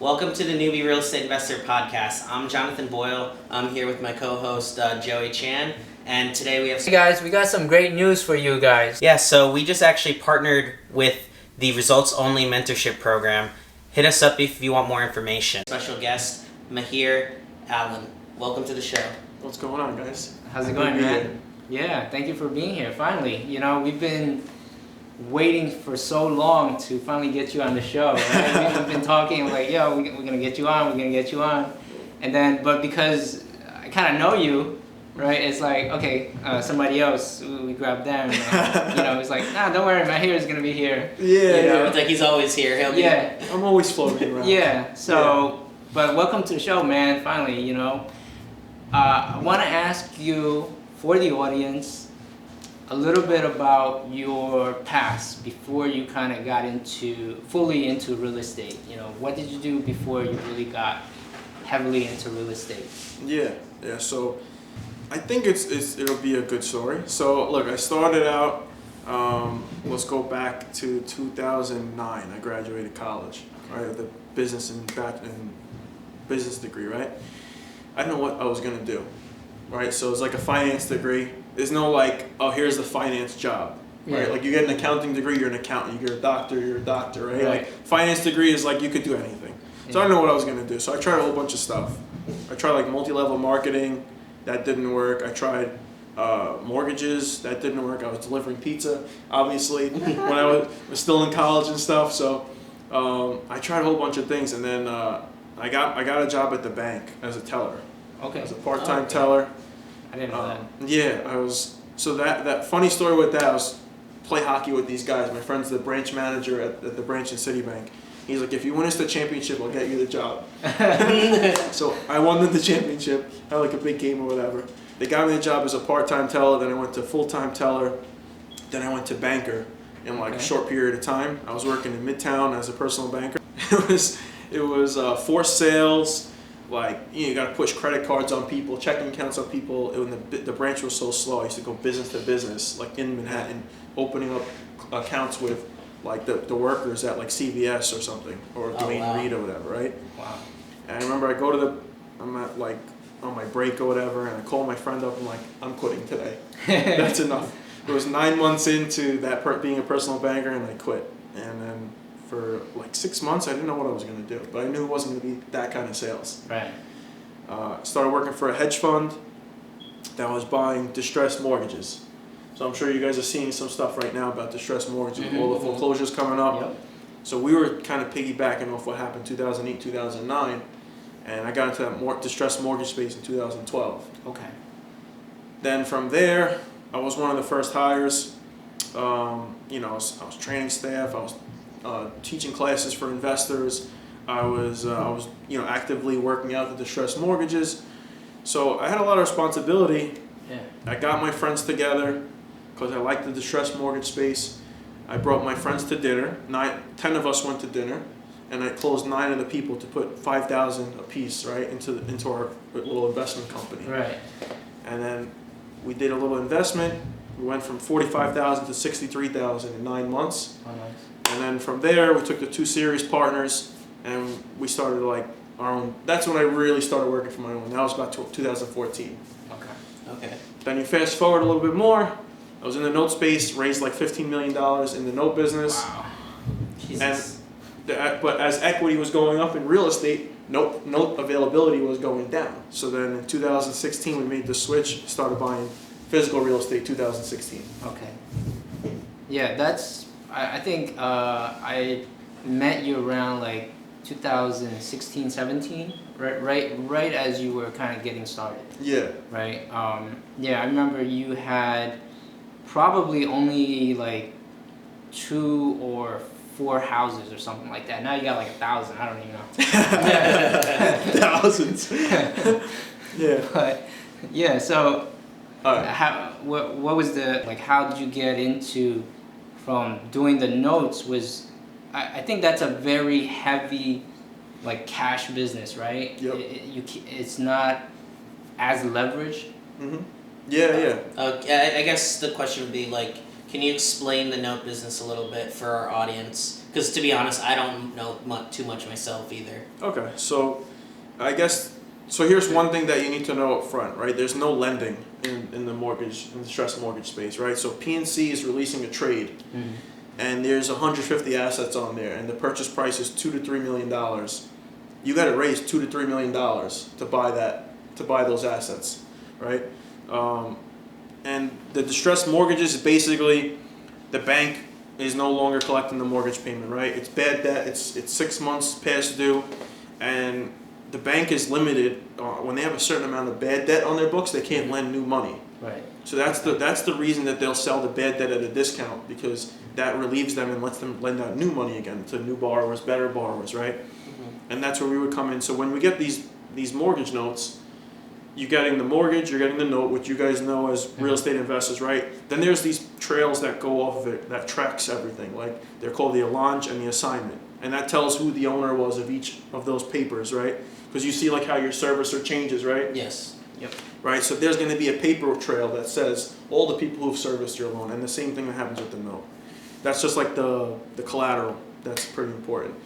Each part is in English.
Welcome to the Newbie Real Estate Investor Podcast. I'm Jonathan Boyle. I'm here with my co-host Joey Chan, and today we have. Hey guys, we got some great news for you guys. Yeah, so we just actually partnered with the Results Only Mentorship Program. Hit us up if you want more information. Special guest Mahir Allen. Welcome to the show. What's going on, guys? How's it going, man? Yeah, thank you for being here. Finally, we've been waiting for so long to finally get you on the show. Right? We've been talking like, yo, we're gonna get you on, and then, but because I kind of know you, right? It's like, okay, somebody else, we grab them. It's like, nah, don't worry, Mahir is gonna be here. Yeah. It's like he's always here. He'll be. Yeah. I'm always floating around. Yeah. So, but welcome to the show, man. Finally, I want to ask you for the audience a little bit about your past before you kind of got fully into real estate. What did you do before you really got heavily into real estate? Yeah. So I think it'll be a good story. So look, I started out. Let's go back to 2009. I graduated college, right, with a business and business degree, right. I didn't know what I was gonna do, right. So it's like a finance degree. There's no like, oh, here's the finance job, right? Yeah. Like you get an accounting degree, you're an accountant. You get a doctor, you're a doctor, right? Like finance degree is like you could do anything. So I didn't know what I was gonna do. So I tried a whole bunch of stuff. I tried like multi-level marketing, that didn't work. I tried mortgages, that didn't work. I was delivering pizza, obviously, when I was still in college and stuff. So I tried a whole bunch of things, and then I got a job at the bank as a teller. Okay. As a part-time teller. I didn't know that. Yeah, I was. So that funny story with that, I was play hockey with these guys. My friend's the branch manager at the branch in Citibank. He's like, if you win us the championship, I'll get you the job. So I won the championship. Had like a big game or whatever. They got me the job as a part-time teller. Then I went to full-time teller. Then I went to banker in like a short period of time. I was working in Midtown as a personal banker. It was forced sales. Like, you got to push credit cards on people, checking accounts on people. When the branch was so slow, I used to go business to business, like in Manhattan, opening up accounts with like the workers at like CVS or something, or Dwayne Reed or whatever, right? Wow. And I remember I'm at like on my break or whatever, and I call my friend up and like, I'm quitting today. That's enough. It was 9 months into that being a personal banker, and I quit. And then for like 6 months, I didn't know what I was going to do, but I knew it wasn't going to be that kind of sales. Right. Started working for a hedge fund that was buying distressed mortgages. So I'm sure you guys are seeing some stuff right now about distressed mortgages, with all the foreclosures coming up. Yep. So we were kind of piggybacking off what happened 2008, 2009, and I got into that distressed mortgage space in 2012. Okay. Then from there, I was one of the first hires. I was training staff. I was teaching classes for investors. I was actively working out the distressed mortgages. So I had a lot of responsibility. Yeah. I got my friends together because I liked the distressed mortgage space. I brought my friends to dinner. 10 of us went to dinner, and I closed 9 of the people to put $5,000 a piece, right, into our little investment company. Right. And then we did a little investment. We went from $45,000 to $63,000 in 9 months. Oh, nice. And then from there, we took the 2 series partners, and we started like our own. That's when I really started working for my own. That was about 2014. Okay. Then you fast forward a little bit more. I was in the note space, raised like $15 million in the note business. Wow. Jesus. But as equity was going up in real estate, note availability was going down. So then in 2016, we made the switch, started buying physical real estate 2016. Okay. Yeah, I think I met you around like 2016, 17, right as you were kind of getting started. Yeah. Right. I remember you had probably only like 2 or 4 houses or something like that. Now you got like 1,000. I don't even know. Thousands. Yeah. But yeah. So what was how did you get into from doing the notes? I think that's a very heavy like cash business, right? Yep. It's not as leveraged. Mm-hmm. Yeah. I guess the question would be like, can you explain the note business a little bit for our audience? Because to be honest, I don't know too much myself either. Okay, so I guess so. Here's one thing that you need to know up front, right? There's no lending in the distressed mortgage space, right? So PNC is releasing a trade, and there's 150 assets on there, and the purchase price is $2 to $3 million. You got to raise $2 to $3 million to buy those assets, right? And the distressed mortgages is basically the bank is no longer collecting the mortgage payment, right? It's bad debt. It's 6 months past due, and the bank is limited when they have a certain amount of bad debt on their books. They can't lend new money. Right. So that's the reason that they'll sell the bad debt at a discount, because that relieves them and lets them lend out new money again to new borrowers, better borrowers, right? And that's where we would come in. So when we get these mortgage notes, you're getting the mortgage, you're getting the note, which you guys know as real estate investors, right? Then there's these trails that go off of it that tracks everything. Like they're called the allonge and the assignment. And that tells who the owner was of each of those papers, right? Because you see like how your servicer changes, right? Yes. Yep. Right, so there's going to be a paper trail that says all the people who've serviced your loan, and the same thing that happens with the note. That's just like the collateral. That's pretty important.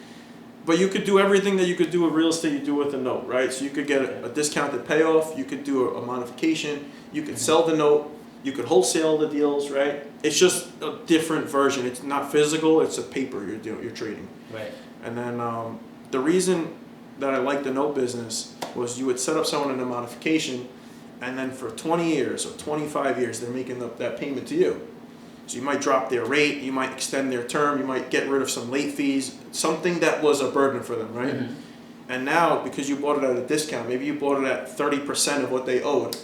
But you could do everything that you could do with real estate, you do with a note, right? So you could get a discounted payoff, you could do a modification, you could sell the note, you could wholesale the deals, right? It's just a different version. It's not physical, it's a paper you're trading. Right. And then the reason that I like the note business was you would set up someone in a modification, and then for 20 years or 25 years, they're making that payment to you. So you might drop their rate, you might extend their term, you might get rid of some late fees, something that was a burden for them, right? And now, because you bought it at a discount, maybe you bought it at 30% of what they owed.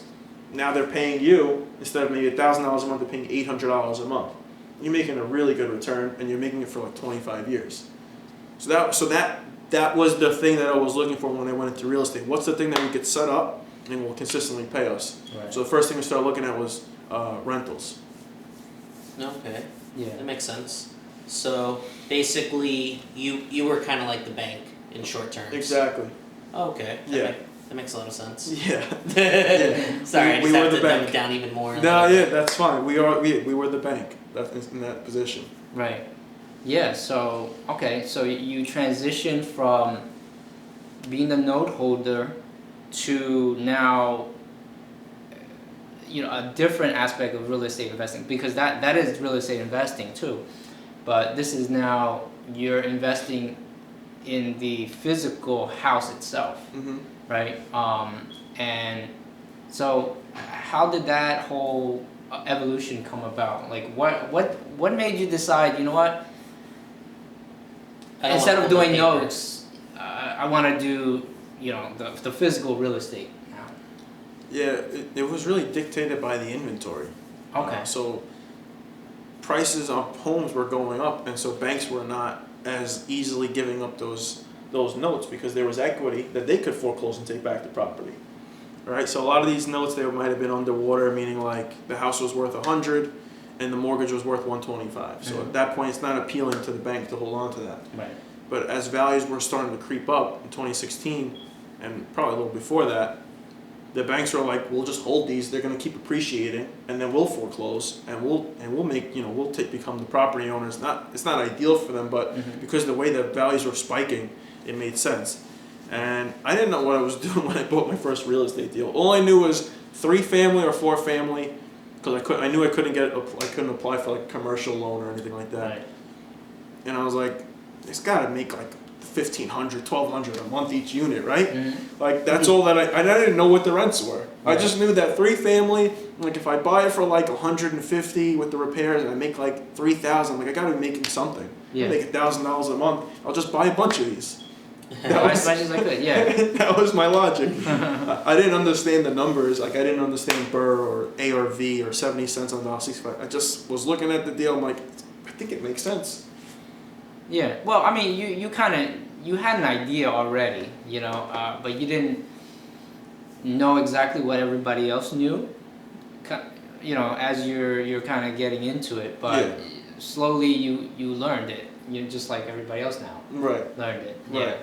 Now they're paying you, instead of maybe $1,000 a month, they're paying $800 a month. You're making a really good return, and you're making it for like 25 years. So that was the thing that I was looking for when I went into real estate. What's the thing that we could set up and will consistently pay us? Right. So the first thing we started looking at was rentals. Okay. Yeah. That makes sense. So basically, you were kind of like the bank in short terms. Exactly. Oh, okay. Yeah. That makes a lot of sense. Yeah. Sorry, I just we have were to the dumb bank. it down even more. No, yeah, that's fine. We were the bank in that position. Right. Yeah. So okay. So you transitioned from being the note holder to now, a different aspect of real estate investing, because that is real estate investing too, but this is now you're investing in the physical house itself, right? And so how did that whole evolution come about? Like what made you decide, you know what, instead of doing notes, I want to do the physical real estate now? Yeah, it was really dictated by the inventory. Okay. So prices of homes were going up, and so banks were not as easily giving up those notes, because there was equity that they could foreclose and take back the property. All right, so a lot of these notes, they might have been underwater, meaning like the house was worth 100 and the mortgage was worth 125. So at that point, it's not appealing to the bank to hold on to that. Right. But as values were starting to creep up in 2016, and probably a little before that, the banks were like, we'll just hold these, they're going to keep appreciating, and then we'll foreclose, and we'll make, become the property owners. It's not ideal for them, but because the way the values were spiking, it made sense. And I didn't know what I was doing when I bought my first real estate deal. All I knew was 3-family or 4-family, because I knew I couldn't apply for like a commercial loan or anything like that. Right. And I was like, it's got to make like $1,500, $1,200 a month each unit, right? Like that's all that I didn't know what the rents were. Right. I just knew that 3-family, like if I buy it for like $150 with the repairs and I make like $3,000, like I got to be making something. Yeah. I make $1,000 a month. I'll just buy a bunch of these. As much as I could, yeah. That was my logic. I didn't understand the numbers. Like I didn't understand BRRRR or ARV or 70 cents on $1.65. I just was looking at the deal. I'm like, I think it makes sense. Yeah. Well, I mean, you had an idea already, but you didn't know exactly what everybody else knew. As you're kind of getting into it, but slowly you learned it. You're just like everybody else now. Right. Learned it. Right. Yeah.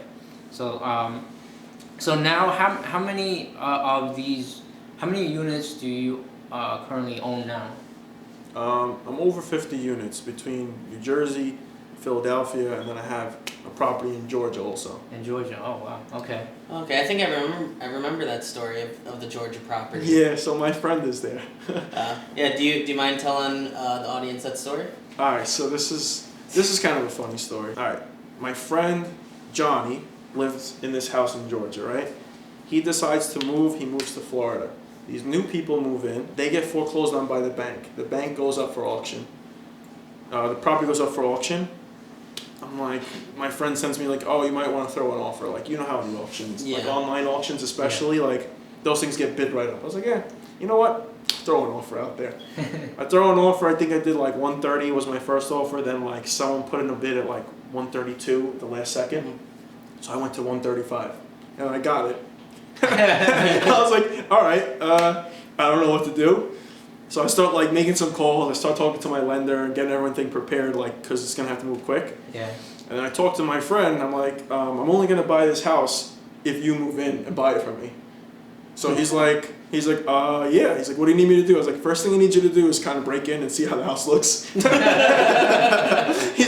So now how many of these, how many units do you currently own now? I'm over 50 units between New Jersey, Philadelphia, and then I have a property in Georgia also. In Georgia. Oh wow. Okay. Okay, I think I remember that story of the Georgia property. Yeah, so my friend is there. Yeah, do you mind telling the audience that story? All right, so this is kind of a funny story. All right, my friend Johnny lives in this house in Georgia, right? He decides to move. He moves to Florida. These new people move in. They get foreclosed on by the bank. The bank goes up for auction. The property goes up for auction. I'm like, my friend sends me like, oh, you might want to throw an offer. Like, you know how the auctions, like online auctions especially, like those things get bid right up. I was like, yeah, you know what? Throw an offer out there. I throw an offer. I think I did like 130 was my first offer. Then like someone put in a bid at like 132 at the last second. So I went to 135 and I got it. I was like, all right, I don't know what to do. So I start like making some calls. I start talking to my lender and getting everything prepared, like, because it's gonna have to move quick. Yeah. And then I talk to my friend. And I'm like, I'm only gonna buy this house if you move in and buy it from me. So he's like, yeah. He's like, what do you need me to do? I was like, first thing I need you to do is kind of break in and see how the house looks. He's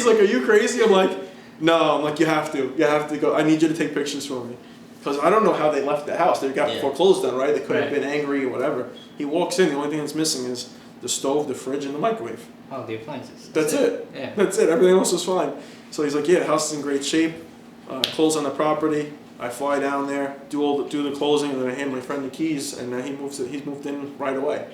like, are you crazy? I'm like, no. I'm like, you have to go. I need you to take pictures for me. Because I don't know how they left the house. They got foreclosed on, right? They could have been angry or whatever. He walks in. The only thing that's missing is the stove, the fridge, and the microwave. Oh, the appliances. That's it. Yeah. That's it. Everything else was fine. So he's like, yeah, the house is in great shape. Close on the property. I fly down there, do the closing, and then I hand my friend the keys, and then he's moved in right away.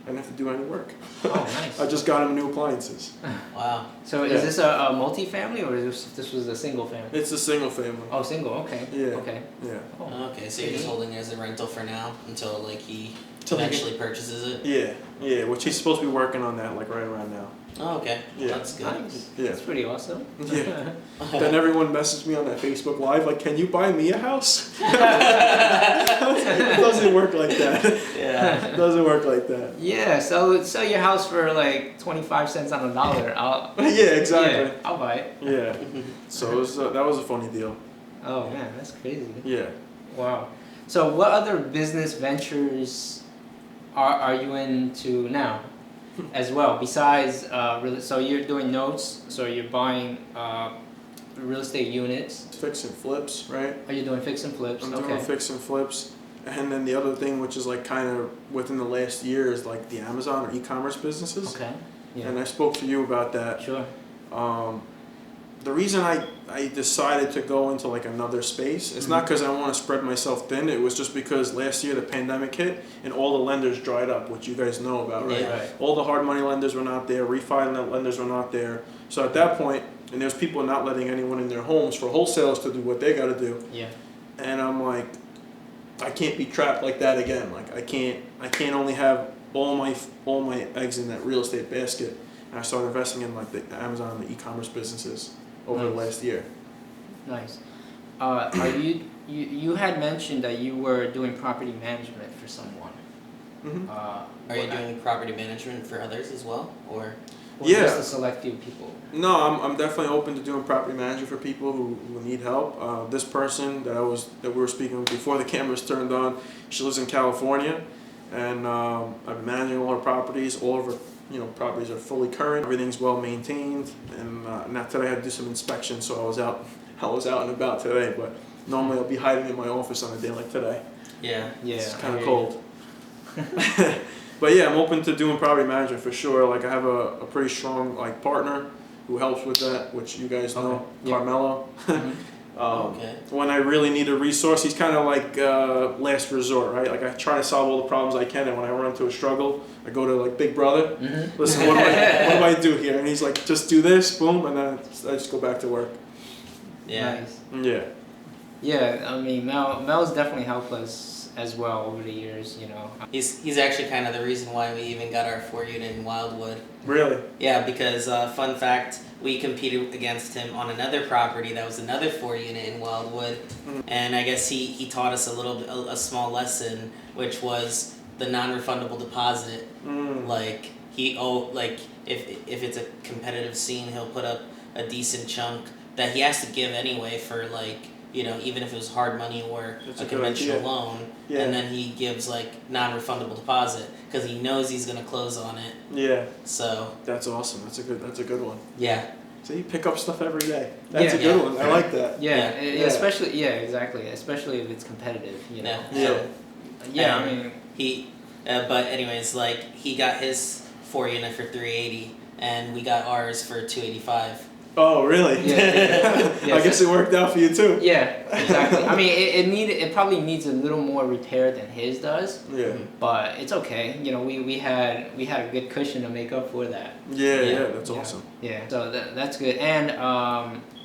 I didn't have to do any work. Oh, nice. I just got him new appliances. Wow. So is this a multi-family or this was a single family? It's a single family. Oh, single. Okay. Yeah. Okay. Yeah. Oh. Okay, so you're just holding it as a rental for now until like he eventually purchases it? Yeah, which he's supposed to be working on that like right around now. Oh, okay. Well, Yeah. That's good. Nice. Yeah. That's pretty awesome. Yeah. Then everyone messages me on that Facebook Live like, can you buy me a house? It doesn't work like that. Yeah. It doesn't work like that. Yeah. So sell your house for like 25 cents on the dollar. Yeah, exactly. Yeah, I'll buy it. Yeah. So it was, that was a funny deal. Oh man, that's crazy. Yeah. Wow. So what other business ventures are you into now? As well, besides so you're doing notes, so you're buying real estate units. Fix and flips, right? Are you doing fix and flips? I'm doing fix and flips. And then the other thing, which is like kind of within the last year, is like the Amazon or e-commerce businesses. Okay. Yeah. And I spoke to you about that. Sure. The reason I decided to go into like another space, it's not because I want to spread myself thin. It was just because last year the pandemic hit and all the lenders dried up, which you guys know about, right? Yeah. Right. All the hard money lenders were not there, refi lenders were not there. So at that point, and there's people not letting anyone in their homes for wholesalers to do what they got to do. Yeah. And I'm like, I can't be trapped like that again. Like I can't only have all my eggs in that real estate basket. And I started investing in like the Amazon, the e-commerce businesses over the last year. Nice. Are you had mentioned that you were doing property management for someone. Mm-hmm. Are you doing property management for others as well, or? Just a select few people? No, I'm definitely open to doing property management for people who need help. This person that we were speaking with before the cameras turned on, she lives in California, and I've been managing all her properties. All of her properties are fully current. Everything's well maintained, and now today I had to do some inspections, so I was out and about today. But normally I'll be hiding in my office on a day like today. Yeah. Yeah. It's kind of cold. But yeah, I'm open to doing property management for sure. Like I have a pretty strong like partner who helps with that, which you guys know, Okay. Yeah. Carmelo. Okay. When I really need a resource, he's kind of like last resort, right? Like I try to solve all the problems I can, and when I run into a struggle, I go to like Big Brother. Mm-hmm. Listen, what do I do here? And he's like, just do this, boom, and then I just go back to work. Yeah. Nice. Yeah. Yeah, I mean Mel's definitely helped us as well over the years, He's actually kind of the reason why we even got our 4-unit in Wildwood. Really? Yeah, because fun fact, we competed against him on another property that was another 4-unit in Wildwood, and I guess he taught us a small lesson, which was the non-refundable deposit. Like if it's a competitive scene, he'll put up a decent chunk that he has to give anyway for even if it was hard money or a conventional loan, and then he gives non-refundable deposit because he knows he's gonna close on it. Yeah. So that's awesome. That's a good one. Yeah, So you pick up stuff every day. That's a good one. I like that. Yeah, especially exactly. Especially if it's competitive, you know. Yeah. I mean but anyways, like he got his 4-unit for $380, and we got ours for $285. Oh, really? Yeah. I guess it worked out for you too. Yeah, exactly. I mean, it probably needs a little more repair than his does. Yeah. But it's okay. You know, we had a good cushion to make up for that. Yeah, that's awesome. Yeah. So that's good. And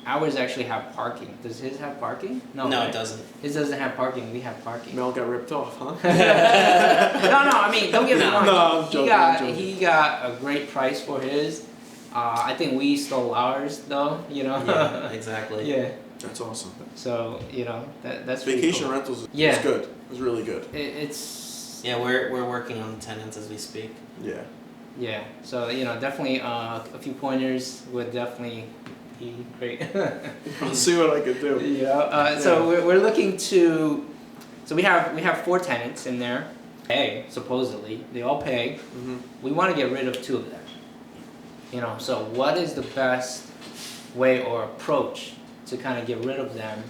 ours actually have parking. Does his have parking? No, right? It doesn't. His doesn't have parking. We have parking. Mel got ripped off, huh? No. I mean, don't get me wrong. No, I'm joking. He got a great price for his. I think we stole ours though, you know. Yeah, exactly. Yeah. That's awesome. So you know that's vacation cool. rentals. Is good. It's really good. It's we're working on the tenants as we speak. Yeah. Yeah. So you know definitely a few pointers would definitely be great. I'll see what I can do. Yeah. So we're looking to. So we have 4 tenants in there. Pay supposedly they all pay. Mm-hmm. We want to get rid of 2 of them. You know, so what is the best way or approach to kind of get rid of them?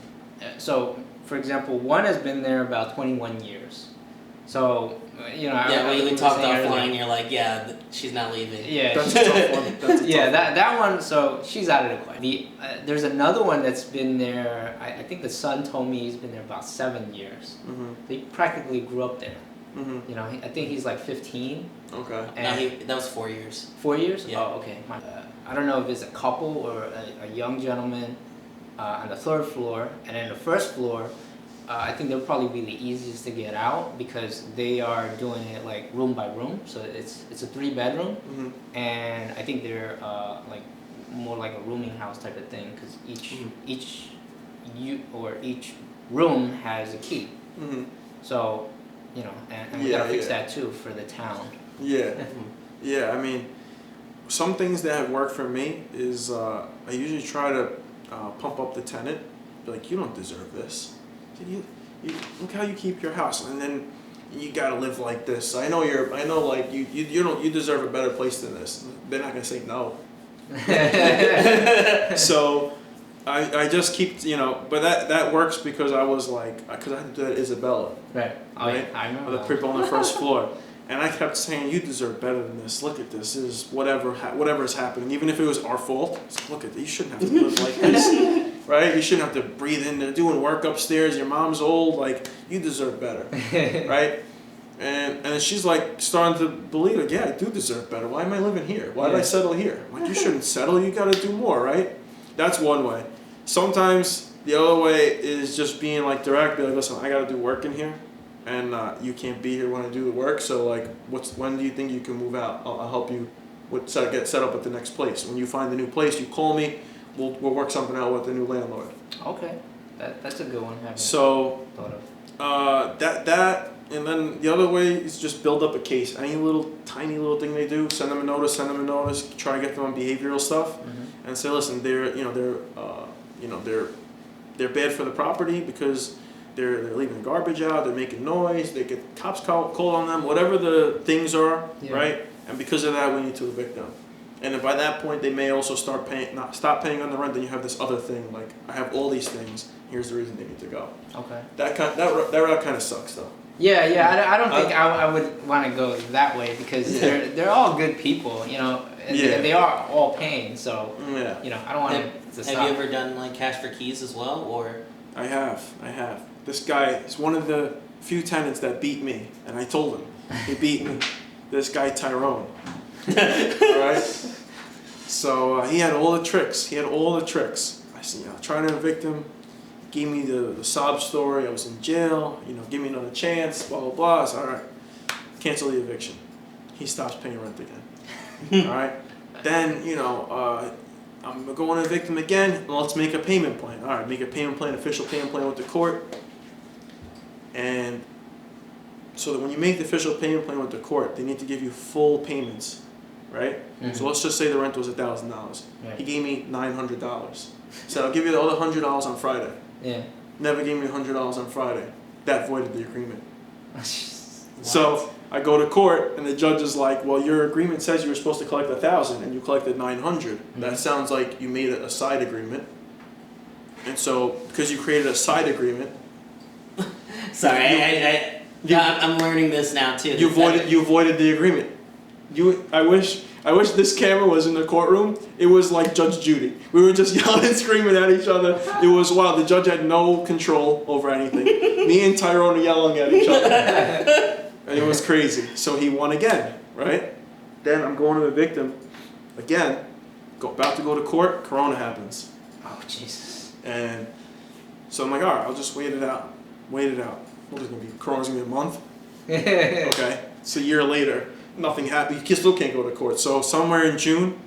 So, for example, one has been there about 21 years. So, you know, when we talked offline, you're like, she's not leaving. Yeah, that's a tough one. That's a tough that one. So she's out of the question. There's another one that's been there. I think the son told me he's been there about 7 years. Mm-hmm. They practically grew up there. Mm-hmm. You know, I think he's like 15. Okay. And that was 4 years. 4 years? Yeah. Oh, okay. I don't know if it's a couple or a young gentleman on the 3rd floor, and then the 1st floor, I think they'll probably be the easiest to get out because they are doing it like room by room. So it's a 3-bedroom, Mm-hmm. and I think they're like more like a rooming house type of thing because each room has a key. Mm-hmm. So. You know, and we gotta fix that too for the town. Yeah, yeah. I mean, some things that have worked for me is I usually try to pump up the tenant. Be like, you don't deserve this. You look how you keep your house, and then you gotta live like this. I know like you deserve a better place than this. They're not gonna say no. So. I just keep, but that works because I was like, because I had to do that at Isabella. Right. Right? I remember The people on the 1st floor. And I kept saying, you deserve better than this. Look at this. This is whatever is happening. Even if it was our fault, look at this. You shouldn't have to live like this. Right? You shouldn't have to breathe in there, doing work upstairs. Your mom's old. Like, you deserve better. Right? And she's like starting to believe, like, yeah, I do deserve better. Why am I living here? Why did I settle here? I'm like, you shouldn't settle. You got to do more, right? That's one way. Sometimes the other way is just being like direct, be like, listen, I gotta do work in here, and you can't be here when I do the work. So like, when do you think you can move out? I'll help you get set up at the next place. When you find the new place, you call me. We'll work something out with the new landlord. Okay, that's a good one. So thought of. That and then the other way is just build up a case. Any tiny little thing they do, send them a notice. Try to get them on behavioral stuff, and say, listen, they're bad for the property because they're leaving garbage out, they're making noise, they get cops called on them, whatever the things are, right? And because of that, we need to evict them. And then by that point, they may also stop paying on the rent. Then you have this other thing, like, I have all these things. Here's the reason they need to go. Okay. That route kind of sucks, though. Yeah. I don't think I would want to go that way because they're all good people, you know. And they are all paying, so you know, I don't want to stop. Have you ever done like cash for keys as well, or? I have. This guy is one of the few tenants that beat me, and I told him he beat me. This guy Tyrone. All right. So he had all the tricks. I said, trying to evict him. Gave me the sob story. I was in jail. Give me another chance. Blah blah blah. I said, all right, cancel the eviction. He stops paying rent again. All right. Then I'm going to evict him again. Well, let's make a payment plan. All right, make a payment plan, official payment plan with the court. And so that when you make the official payment plan with the court, they need to give you full payments, right? Mm-hmm. So let's just say the rent was $1,000. Right. He gave me $900. Said, I'll give you the other $100 on Friday. Yeah. Never gave me $100 on Friday. That voided the agreement. So I go to court, and the judge is like, well, your agreement says you were supposed to collect 1,000, and you collected 900. That sounds like you made a side agreement. And so, because you created a side agreement... Sorry, I'm learning this now, too. You avoided the agreement. I wish this camera was in the courtroom. It was like Judge Judy. We were just yelling and screaming at each other. It was wild. The judge had no control over anything. Me and Tyrone were yelling at each other. And it was crazy. So he won again, right? Then I'm going to evict him again. About to go to court. Corona happens. Oh, Jesus. And so I'm like, all right, I'll just wait it out. Wait it out. What is it going to be? Corona's going to be a month? Okay. It's a year later. Nothing happened. He still can't go to court. So somewhere in June,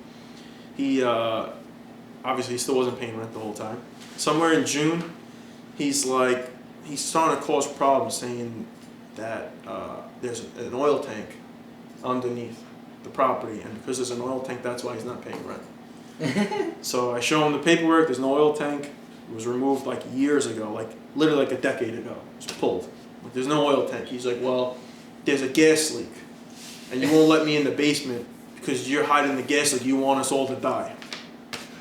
he obviously he still wasn't paying rent the whole time. Somewhere in June, he's starting to cause problems, saying that there's an oil tank underneath the property, and because there's an oil tank, that's why he's not paying rent. So I show him the paperwork. There's an oil tank. It was removed like years ago, like literally like a decade ago. It was pulled. Like, there's no oil tank. He's like, well, there's a gas leak. And you won't let me in the basement because you're hiding the gas leak. You want us all to die.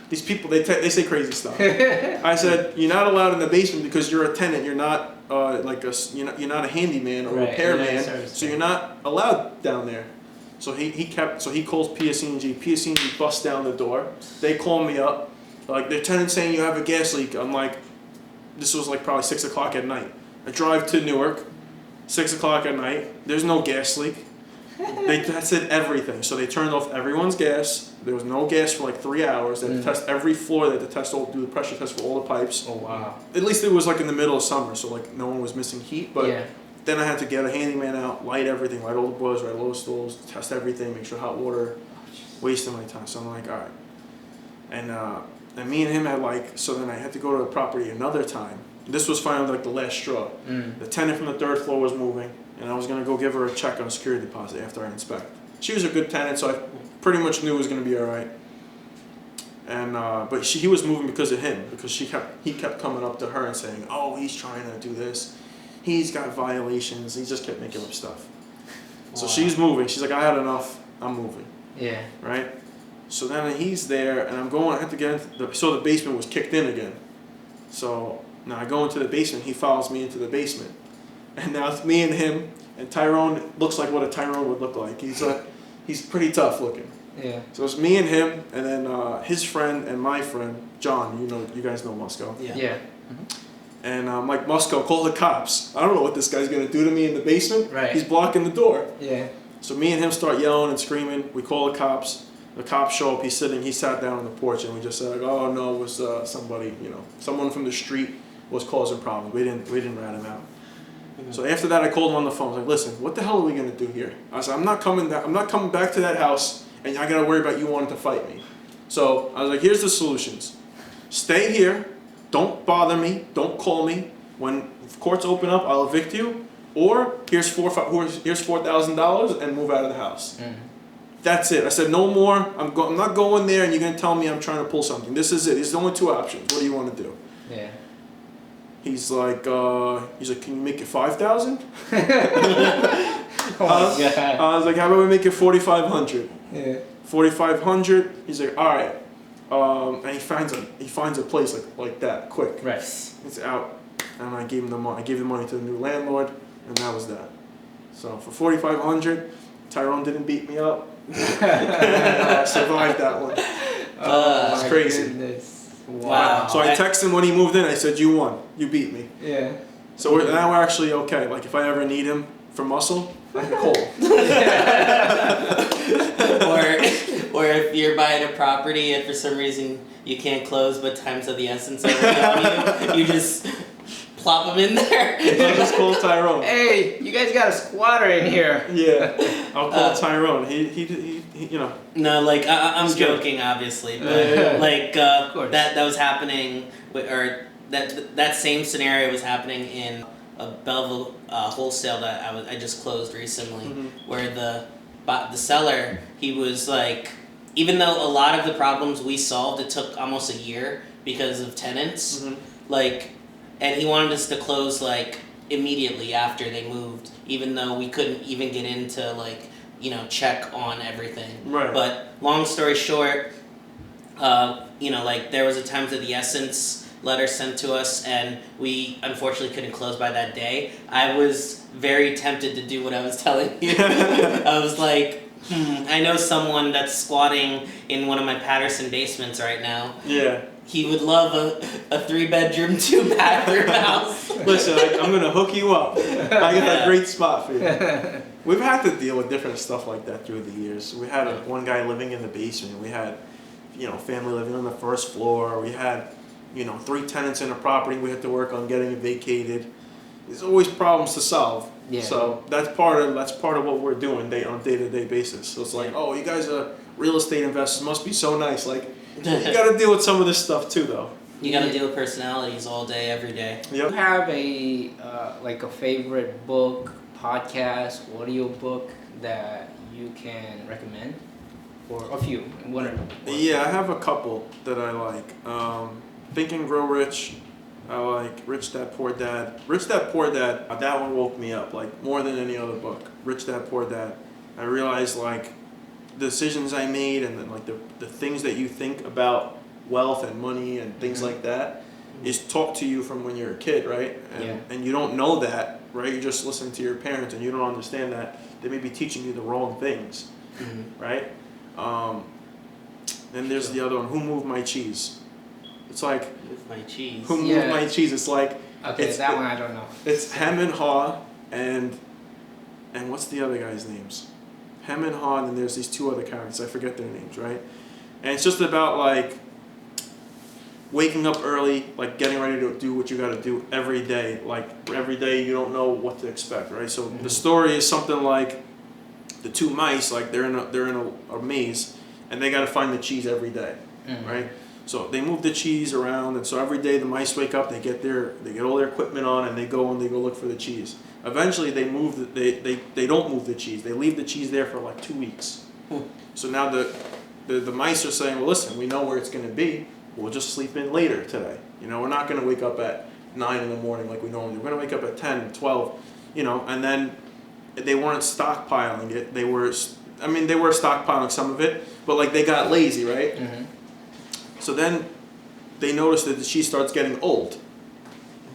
These people, they say crazy stuff. I said, you're not allowed in the basement because you're a tenant. You're not you're not a handyman or repairman, so you're not allowed down there. So he calls PSE&G. PSE&G busts down the door. They call me up. Like, the tenant's saying you have a gas leak. I'm like, this was like probably 6 o'clock at night. I drive to Newark, 6 o'clock at night. There's no gas leak. They tested everything. So they turned off everyone's gas. There was no gas for like 3 hours. They had to test every floor. They had to do the pressure test for all the pipes. Oh, wow. At least it was like in the middle of summer, so like no one was missing heat. But then I had to get a handyman out, light everything, light all the boilers, light all the stoves, test everything, make sure hot water, wasting my time. So I'm like, all right. And me and him had so then I had to go to the property another time. This was finally like the last straw. The tenant from the 3rd floor was moving, and I was going to go give her a check on a security deposit after I inspect. She was a good tenant, so I pretty much knew it was going to be all right. And but he was moving because of him, because he kept coming up to her and saying, oh, he's trying to do this. He's got violations. He just kept making up stuff. Wow. So she's moving. She's like, I had enough. I'm moving. Yeah. Right? So then he's there, and I had to get into the basement was kicked in again. So now I go into the basement. He follows me into the basement. And now it's me and him, and Tyrone looks like what a Tyrone would look like. He's pretty tough looking. Yeah. So it's me and him, and then his friend and my friend, John. You guys know Musco. Yeah. Mm-hmm. And I'm like, Musco, call the cops. I don't know what this guy's going to do to me in the basement. Right. He's blocking the door. Yeah. So me and him start yelling and screaming. We call the cops. The cops show up. He sat down on the porch, and we just said, oh, no, it was somebody, someone from the street was causing problems. We didn't rat him out. Mm-hmm. So after that, I called him on the phone. I was like, listen, what the hell are we going to do here? I said, I'm not coming back to that house, and I got to worry about you wanting to fight me. So I was like, here's the solutions. Stay here. Don't bother me. Don't call me. When courts open up, I'll evict you. Or here's $4,000 and move out of the house. Mm-hmm. That's it. I said, no more. I'm not going there, and you're going to tell me I'm trying to pull something. This is it. These are the only 2 options. What do you want to do? Yeah. He's like, can you make it 5,000? Oh my God. I was like, how about we make it 4,500? Yeah. 4,500. He's like, all right. And he finds a place like that quick. Right. It's out, and I gave him the money. I gave the money to the new landlord, and that was that. So for 4,500, Tyrone didn't beat me up. I survived that one. It's crazy. Goodness. Wow. So I texted him when he moved in. I said, "You won. You beat me." Yeah. So now we're actually okay. Like if I ever need him for muscle, I can call. Or if you're buying a property and for some reason you can't close, but time's of the essence over you just plop them in there. I'll just call Tyrone. Hey, you guys got a squatter in here. Yeah, I'll call Tyrone. He No, like I'm joking, obviously, but like that was happening, or that same scenario was happening in a Belleville wholesale that I just closed recently, where the seller, he was like, even though a lot of the problems we solved, it took almost a year because of tenants, like, and he wanted us to close like immediately after they moved, even though we couldn't even get into like, check on everything. Right. But long story short, like there was a time to the essence letter sent to us, and we unfortunately couldn't close by that day. I was very tempted to do what I was telling you. I was like, I know someone that's squatting in one of my Patterson basements right now. Yeah. He would love a 3-bedroom, 2-bathroom house. Listen, I'm gonna hook you up. I got a great spot for you. We've had to deal with different stuff like that through the years. We had one guy living in the basement. We had, family living on the first floor. We had, 3 tenants in a property. We had to work on getting it vacated. There's always problems to solve. Yeah. So that's part of what we're doing on a day-to-day basis. So it's like, oh, you guys are real estate investors. Must be so nice. Like, you got to deal with some of this stuff too, though. You got to deal with personalities all day, every day. Yep. Do you have a favorite book, podcast, audio book that you can recommend? Or a few, one or Yeah, I have a couple that I like. Think and Grow Rich. I like Rich Dad Poor Dad. Rich Dad Poor Dad, that one woke me up, like, more than any other book. Rich Dad Poor Dad. I realized, like, the decisions I made and then, like, the things that you think about wealth and money and things like that is taught to you from when you're a kid, right? And you don't know that, right? You just listen to your parents and you don't understand that. They may be teaching you the wrong things, right? Then there's the other one, Who Moved My Cheese? It's like, With my cheese. Who Moved My Cheese? It's like, okay, that one I don't know. it's Hem and Haw and what's the other guy's names? Hem and Haw, and then there's these 2 other characters. I forget their names, right? And it's just about like waking up early, like getting ready to do what you got to do every day. Like every day, you don't know what to expect, right? So the story is something like the 2 mice, like they're in a maze, and they got to find the cheese every day, right? So they move the cheese around, and so every day the mice wake up, they get all their equipment on, and they go look for the cheese. Eventually, they don't move the cheese. They leave the cheese there for like 2 weeks. So now the mice are saying, well, listen, we know where it's going to be. We'll just sleep in later today. We're not going to wake up at 9 in the morning like we normally do. We're going to wake up at 10, 12, and then they weren't stockpiling it. They were stockpiling some of it, but like they got lazy, right? So then they notice that the cheese starts getting old,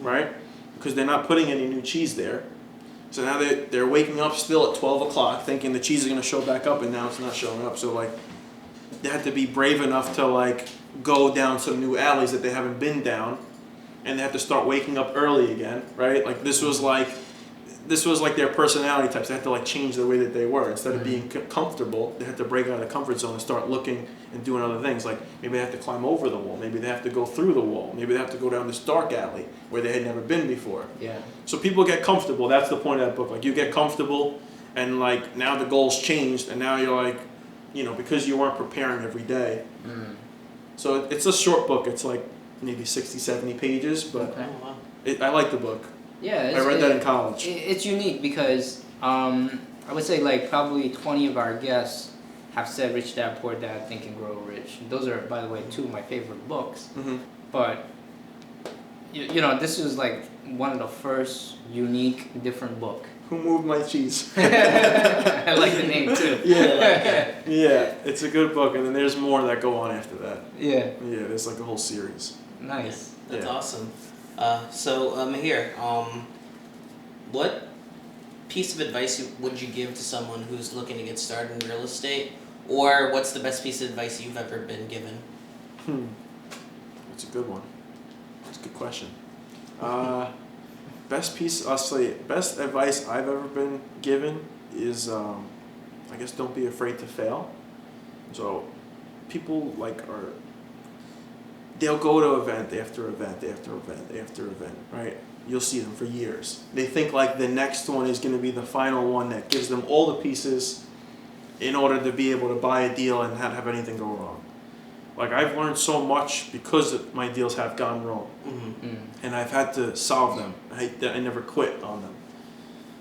right? Because they're not putting any new cheese there. So now they're waking up still at 12 o'clock thinking the cheese is going to show back up, and now it's not showing up. So like they had to be brave enough to like go down some new alleys that they haven't been down, and they have to start waking up early again, right? Like this was like their personality types. They had to like change the way that they were. Instead of being comfortable, they had to break out of the comfort zone and start looking and doing other things. Like maybe they have to climb over the wall. Maybe they have to go through the wall. Maybe they have to go down this dark alley where they had never been before. Yeah. So people get comfortable. That's the point of that book. Like you get comfortable, and like now the goal's changed, and now you're like, because you weren't preparing every day. So it's a short book. It's like maybe 60, 70 pages, but I like the book. Yeah, I read that in college. It's unique because I would say like probably 20 of our guests have said Rich Dad Poor Dad, Think and Grow Rich. Those are, by the way, 2 of my favorite books. But this is like one of the first unique, different book. Who Moved My Cheese? I like the name too. Yeah, it's a good book, and then there's more that go on after that. Yeah, there's like a whole series. Nice. That's awesome. So Mahir, what piece of advice would you give to someone who's looking to get started in real estate, or what's the best piece of advice you've ever been given? That's a good one. That's a good question. Best advice I've ever been given is, I guess, don't be afraid to fail. So, people they'll go to event after event after event after event, right? You'll see them for years. They think like the next one is going to be the final one that gives them all the pieces in order to be able to buy a deal and not have anything go wrong. Like I've learned so much because my deals have gone wrong, and I've had to solve them. I never quit on them.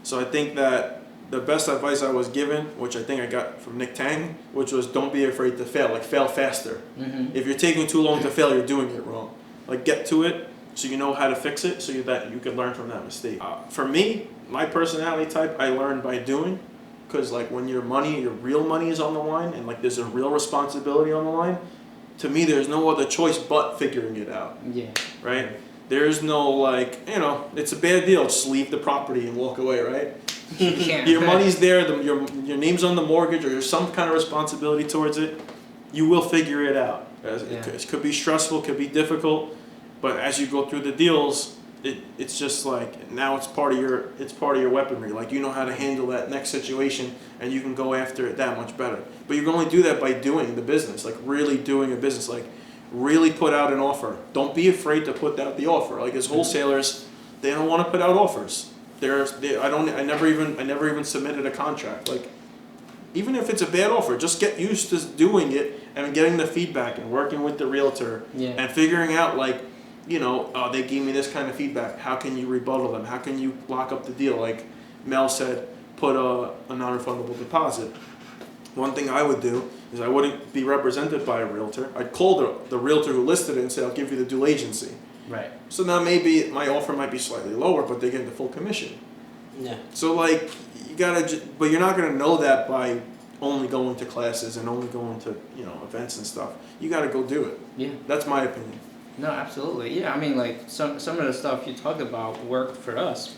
So I think that the best advice I was given, which I think I got from Nick Tang, which was don't be afraid to fail. Like fail faster. If you're taking too long to fail, you're doing it wrong. Like get to it so you know how to fix it, so that you could learn from that mistake. For me, my personality type, I learned by doing, because like when your real money is on the line, and like there's a real responsibility on the line, to me there's no other choice but figuring it out. Yeah. Right? There's no like, it's a bad deal, just leave the property and walk away, right? Your money's there, your name's on the mortgage, or there's some kind of responsibility towards it. You will figure it out. It could be stressful, could be difficult, but as you go through the deals, it's just like now it's part of your weaponry. Like you know how to handle that next situation, and you can go after it that much better. But you can only do that by doing the business, like really doing a business, like really put out an offer. Don't be afraid to put out the offer. Like as wholesalers, they don't want to put out offers. I never even submitted a contract. Like, even if it's a bad offer, just get used to doing it and getting the feedback and working with the realtor and figuring out like, they gave me this kind of feedback. How can you rebuttal them? How can you lock up the deal? Like Mel said, put a non-refundable deposit. One thing I would do is I wouldn't be represented by a realtor. I'd call the realtor who listed it and say, I'll give you the dual agency. Right. So now maybe my offer might be slightly lower, but they get the full commission. Yeah. So like but you're not gonna know that by only going to classes and only going to events and stuff. You gotta go do it. Yeah. That's my opinion. No, absolutely. Yeah, I mean, like some of the stuff you talked about worked for us.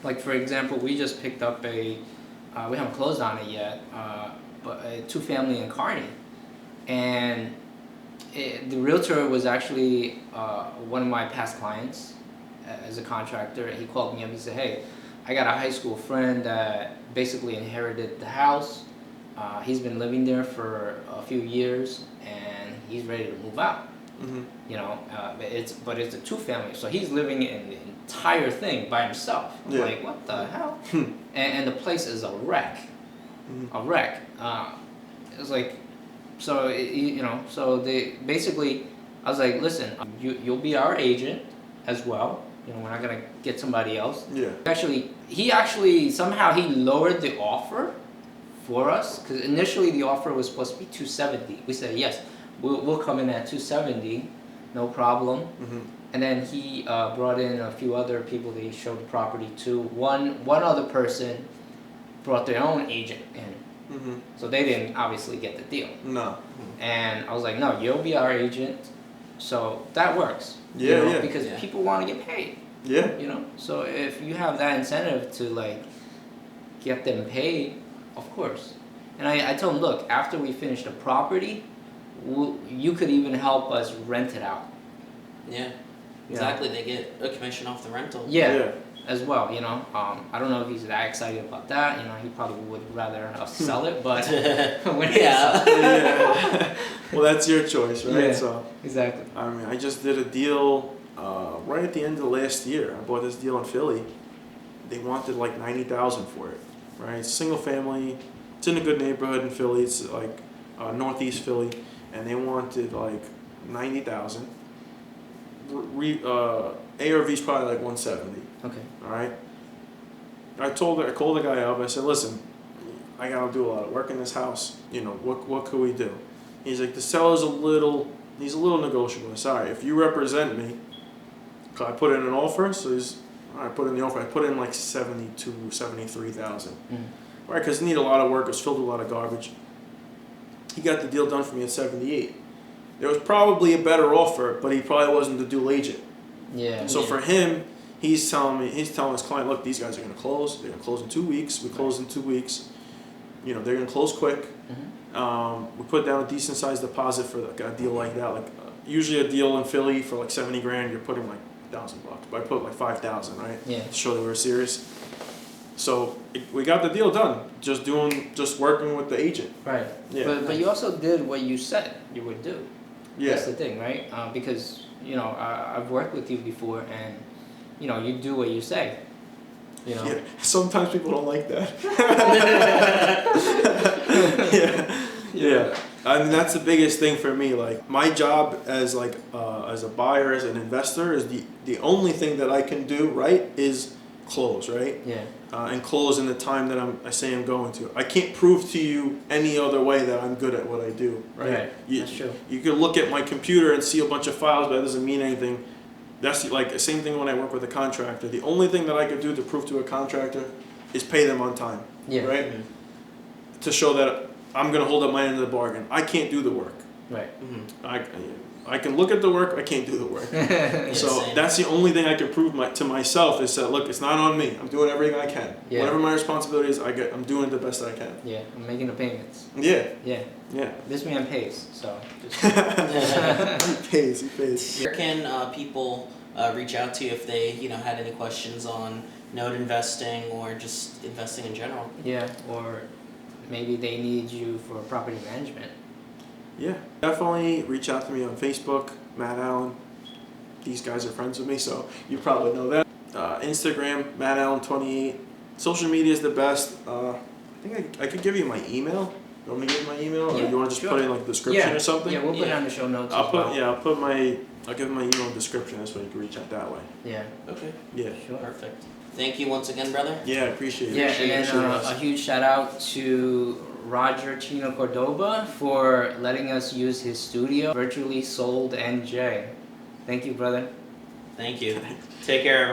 Like for example, we just picked up we haven't closed on it yet, but a 2-family in Kearney, and the realtor was actually one of my past clients as a contractor. He called me up. He said, "Hey, I got a high school friend that basically inherited the house. He's been living there for a few years, and he's ready to move out. But it's a 2-family, so he's living in the entire thing by himself." I'm like, what the hell? And the place is a wreck. A wreck. It was like, so they basically, I was like, listen, you'll be our agent as well. We're not gonna get somebody else. Yeah. He somehow he lowered the offer for us, because initially the offer was supposed to be $270. We said yes, we'll come in at $270, no problem. Mm-hmm. And then he brought in a few other people that he showed the property to. One other person brought their own agent in. Mm-hmm. So they didn't obviously get the deal. No. And I was like, no, you'll be our agent. So that works. Yeah, Because people want to get paid. Yeah. So if you have that incentive to like get them paid, of course. And I told him, look, after we finish the property, you could even help us rent it out. Yeah. Exactly. They get a commission off the rental. Yeah. As well, I don't know if he's that excited about that. He probably would rather us sell it, but Well, that's your choice, right? Yeah, so exactly. I mean, I just did a deal right at the end of last year. I bought this deal in Philly. They wanted like $90,000 for it, right? It's single family. It's in a good neighborhood in Philly. It's like northeast Philly, and they wanted like $90,000. ARV's probably like 170. Okay. All right. I called the guy up. I said, listen, I gotta do a lot of work in this house. What could we do? He's like, the seller's a little negotiable. I said, all right, if you represent me, I put in an offer. So I put in the offer. I put in like $72,000, $73,000. Right, because it needed a lot of work. It was filled with a lot of garbage. He got the deal done for me at $78,000. There was probably a better offer, but he probably wasn't the dual agent. Yeah. So for him, he's telling his client, look, these guys are going to close. They're going to close in 2 weeks. We close in 2 weeks. They're going to close quick. Mm-hmm. We put down a decent sized deposit for like a deal like that. Like usually a deal in Philly for like $70,000, you're putting like $1,000. But I put like $5,000, right? Yeah. To show that we were serious. So we got the deal done. Just working with the agent. Right. Yeah. But you also did what you said you would do. Yeah. That's the thing, right? Because I've worked with you before, and you do what you say. Yeah. Sometimes people don't like that. Yeah. I mean, that's the biggest thing for me. Like my job as a buyer, as an investor, is the only thing that I can do right is close, right? Yeah. And close in the time that I say I'm going to. I can't prove to you any other way that I'm good at what I do, right? That's true. You could look at my computer and see a bunch of files, but that doesn't mean anything. That's like the same thing when I work with a contractor. The only thing that I could do to prove to a contractor is pay them on time. Yeah. Right? Mhm. To show that I'm going to hold up my end of the bargain. I can't do the work. Right. I can look at the work, I can't do the work. So same. that's the only thing I can prove to myself is that, look, it's not on me. I'm doing everything I can. Yeah. Whatever my responsibility is, I'm doing the best I can. Yeah, I'm making the payments. Yeah. Yeah. Yeah. This man pays, so just He pays. Where can people reach out to you if they, had any questions on note investing or just investing in general? yeah, or maybe they need you for property management. Yeah. Definitely reach out to me on Facebook, Matt Allen. These guys are friends with me, so you probably know that. Instagram, Matt Allen 28. Social media is the best. I think I could give you my email. You want me to give you my email, or Yeah, you want to just sure. put it in like the description Yeah. or something? Yeah, we'll put it Yeah. on the show notes I'll as put well. I'll give my email in the description. That's why you can reach out that way. Yeah, Okay, Yeah. sure. perfect. Thank you once again, brother. Yeah, I appreciate it. Yeah, and Appreciate then it. a huge shout out to Roger Chino Cordoba for letting us use his studio, Virtually Sold NJ. Thank you, brother. Thank you. Take care, everyone.